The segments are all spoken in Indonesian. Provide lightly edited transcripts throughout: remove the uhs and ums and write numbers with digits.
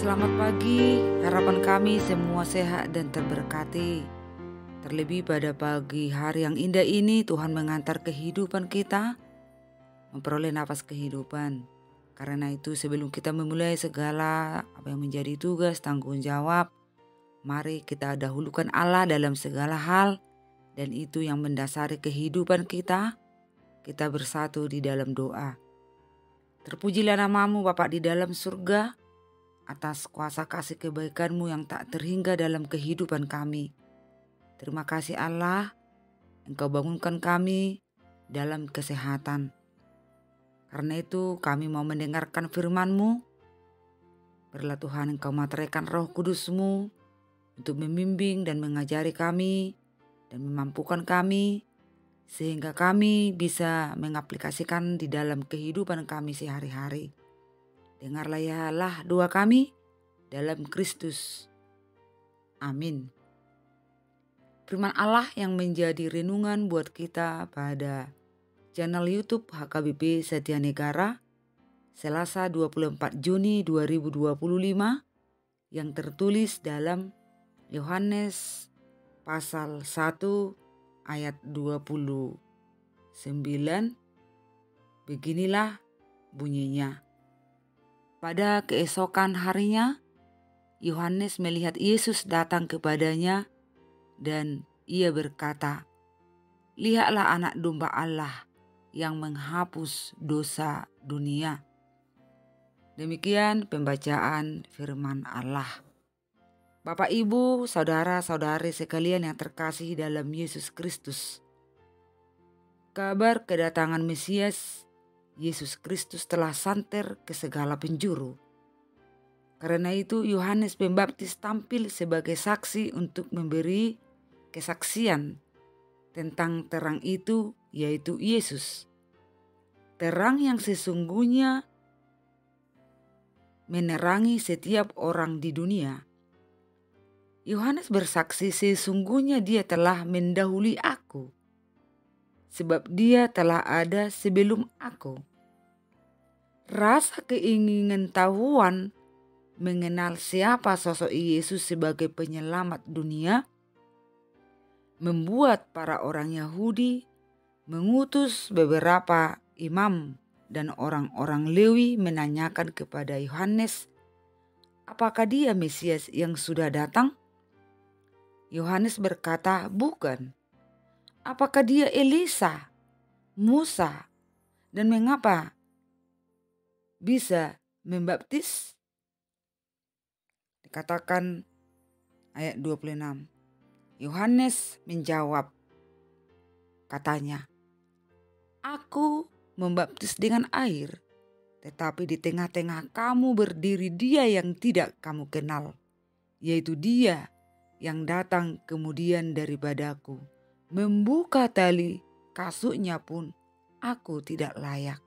Selamat pagi, harapan kami semua sehat dan terberkati. Terlebih pada pagi hari yang indah ini, Tuhan mengantar kehidupan kita, memperoleh nafas kehidupan. Karena itu sebelum kita memulai segala apa yang menjadi tugas, tanggung jawab, mari kita dahulukan Allah dalam segala hal, dan itu yang mendasari kehidupan kita. Kita bersatu di dalam doa. Terpujilah namamu Bapa di dalam surga, atas kuasa kasih kebaikan-Mu yang tak terhingga dalam kehidupan kami. Terima kasih Allah, Engkau bangunkan kami dalam kesehatan. Karena itu kami mau mendengarkan firman-Mu. Biarlah Tuhan Engkau materaikan Roh Kudus-Mu untuk membimbing dan mengajari kami dan memampukan kami sehingga kami bisa mengaplikasikan di dalam kehidupan kami sehari-hari. Dengarlah ya Allah doa kami dalam Kristus. Amin. Firman Allah yang menjadi renungan buat kita pada channel YouTube HKBP Setia Negara Selasa 24 Juni 2025 yang tertulis dalam Yohanes pasal 1 ayat 29. Beginilah bunyinya. Pada keesokan harinya, Yohanes melihat Yesus datang kepadanya dan ia berkata, "Lihatlah anak domba Allah yang menghapus dosa dunia." Demikian pembacaan firman Allah. Bapak, Ibu, saudara-saudari sekalian yang terkasih dalam Yesus Kristus. Kabar kedatangan Mesias Yesus Kristus telah santer ke segala penjuru. Karena itu Yohanes Pembaptis tampil sebagai saksi untuk memberi kesaksian tentang terang itu, yaitu Yesus. Terang yang sesungguhnya menerangi setiap orang di dunia. Yohanes bersaksi sesungguhnya dia telah mendahului aku, sebab dia telah ada sebelum aku. Rasa keinginan tahuan mengenal siapa sosok Yesus sebagai penyelamat dunia membuat para orang Yahudi mengutus beberapa imam dan orang-orang Lewi menanyakan kepada Yohanes, apakah dia Mesias yang sudah datang? Yohanes berkata, bukan. Apakah dia Elisa, Musa, dan mengapa bisa membaptis? Dikatakan ayat 26. Yohanes menjawab, katanya, "Aku membaptis dengan air, tetapi di tengah-tengah kamu berdiri dia yang tidak kamu kenal, yaitu dia yang datang kemudian daripadaku. Membuka tali kasutnya pun aku tidak layak."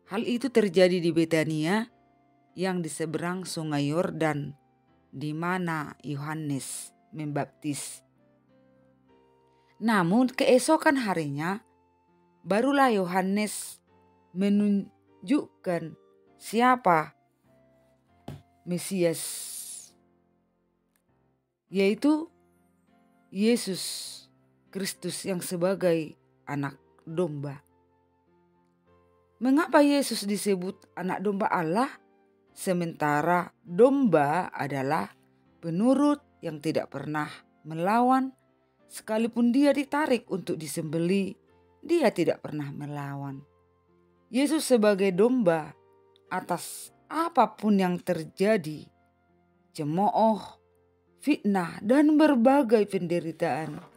Hal itu terjadi di Betania yang di seberang sungai Yordan, di mana Yohanes membaptis. Namun keesokan harinya, barulah Yohanes menunjukkan siapa Mesias, yaitu Yesus Kristus yang sebagai anak domba. Mengapa Yesus disebut anak domba Allah? Sementara domba adalah penurut yang tidak pernah melawan, sekalipun dia ditarik untuk disembelih, dia tidak pernah melawan. Yesus sebagai domba atas apapun yang terjadi, cemooh, fitnah, dan berbagai penderitaan,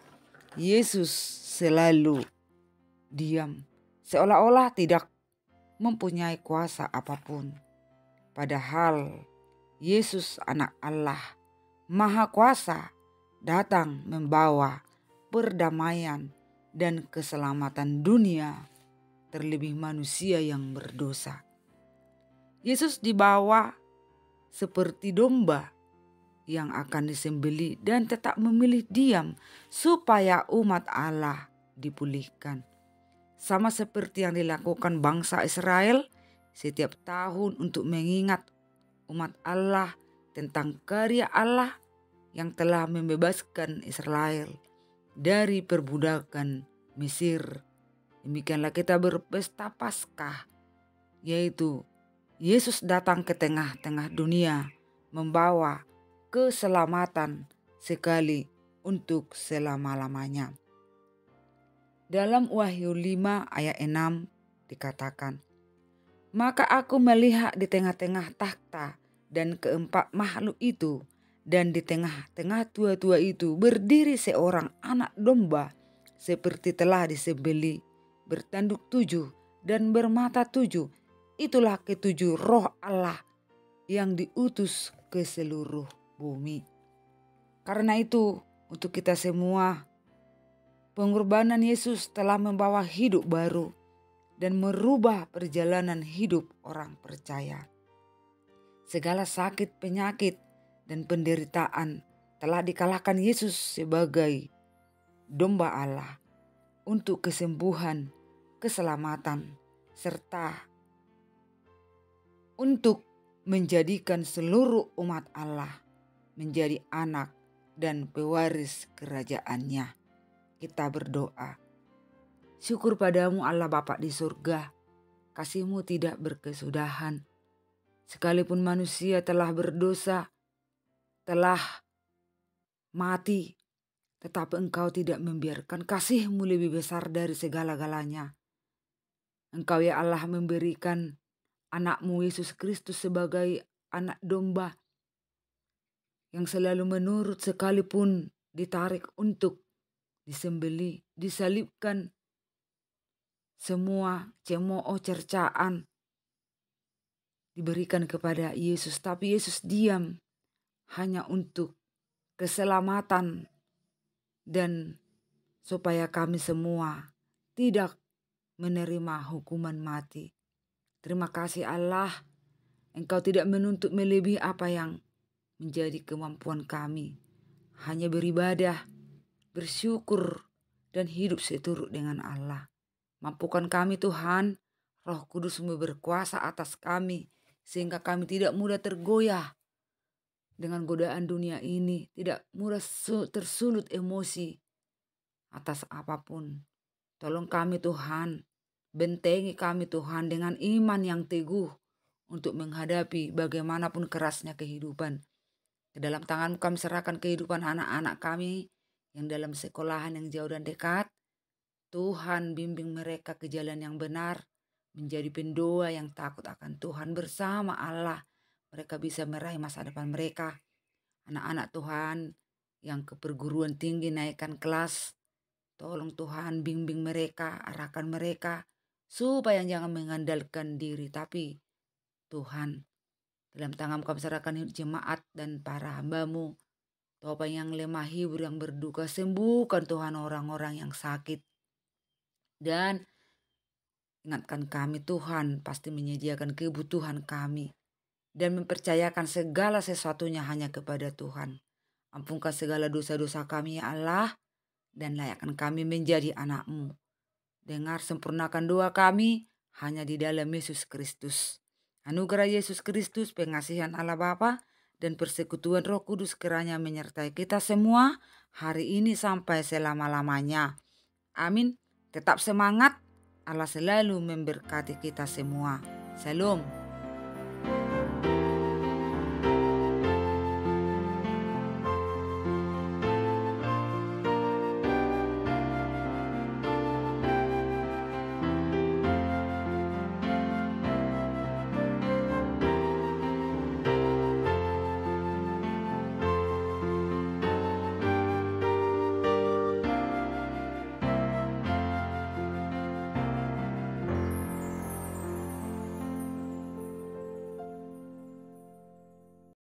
Yesus selalu diam, seolah-olah tidak mempunyai kuasa apapun. Padahal Yesus anak Allah Maha Kuasa datang membawa perdamaian dan keselamatan dunia, terlebih manusia yang berdosa. Yesus dibawa seperti domba yang akan disembelih dan tetap memilih diam supaya umat Allah dipulihkan. Sama seperti yang dilakukan bangsa Israel setiap tahun untuk mengingat umat Allah, tentang karya Allah yang telah membebaskan Israel dari perbudakan Mesir. Demikianlah kita berpesta Paskah, yaitu Yesus datang ke tengah-tengah dunia membawa keselamatan sekali untuk selama-lamanya. Dalam Wahyu 5 ayat 6 dikatakan, "Maka aku melihat di tengah-tengah takhta dan keempat makhluk itu, dan di tengah-tengah tua-tua itu berdiri seorang anak domba seperti telah disembelih, bertanduk 7 dan bermata 7. Itulah ketujuh roh Allah yang diutus ke seluruh bumi." Karena itu, untuk kita semua, pengorbanan Yesus telah membawa hidup baru dan merubah perjalanan hidup orang percaya. Segala sakit, penyakit, dan penderitaan telah dikalahkan Yesus sebagai domba Allah untuk kesembuhan, keselamatan, serta untuk menjadikan seluruh umat Allah menjadi anak dan pewaris kerajaannya. Kita berdoa. Syukur padamu Allah Bapa di surga, kasih-Mu tidak berkesudahan. Sekalipun manusia telah berdosa, telah mati, tetapi Engkau tidak membiarkan. Kasih-Mu lebih besar dari segala-galanya. Engkau ya Allah memberikan anak-Mu Yesus Kristus sebagai anak domba yang selalu menurut sekalipun ditarik untuk disembelih, disalibkan, semua cemooh cercaan diberikan kepada Yesus. Tapi Yesus diam hanya untuk keselamatan dan supaya kami semua tidak menerima hukuman mati. Terima kasih Allah, Engkau tidak menuntut melebihi apa yang menjadi kemampuan kami. Hanya beribadah, bersyukur, dan hidup seturut dengan Allah. Mampukan kami Tuhan, Roh Kudus-Mu berkuasa atas kami, sehingga kami tidak mudah tergoyah dengan godaan dunia ini, tidak mudah tersulut emosi atas apapun. Tolong kami Tuhan, bentengi kami Tuhan dengan iman yang teguh untuk menghadapi bagaimanapun kerasnya kehidupan. Ke dalam tangan-Mu kami serahkan kehidupan anak-anak kami yang dalam sekolahan yang jauh dan dekat. Tuhan bimbing mereka ke jalan yang benar, menjadi pendoa yang takut akan Tuhan bersama Allah. Mereka bisa meraih masa depan mereka. Anak-anak Tuhan yang ke perguruan tinggi naikkan kelas, tolong Tuhan bimbing mereka, arahkan mereka, supaya jangan mengandalkan diri, tapi Tuhan, dalam tangan kami serahkan hidup jemaat dan para hamba-Mu. Tuhan yang lemah, hibur, yang berduka, sembuhkan Tuhan orang-orang yang sakit. Dan ingatkan kami Tuhan pasti menyediakan kebutuhan kami. Dan mempercayakan segala sesuatunya hanya kepada Tuhan. Ampunkan segala dosa-dosa kami ya Allah. Dan layakkan kami menjadi anak-Mu. Dengar sempurnakan doa kami hanya di dalam Yesus Kristus. Anugerah Yesus Kristus, pengasihan Allah Bapa, dan persekutuan Roh Kudus kiranya menyertai kita semua hari ini sampai selama-lamanya. Amin. Tetap semangat. Allah selalu memberkati kita semua. Shalom.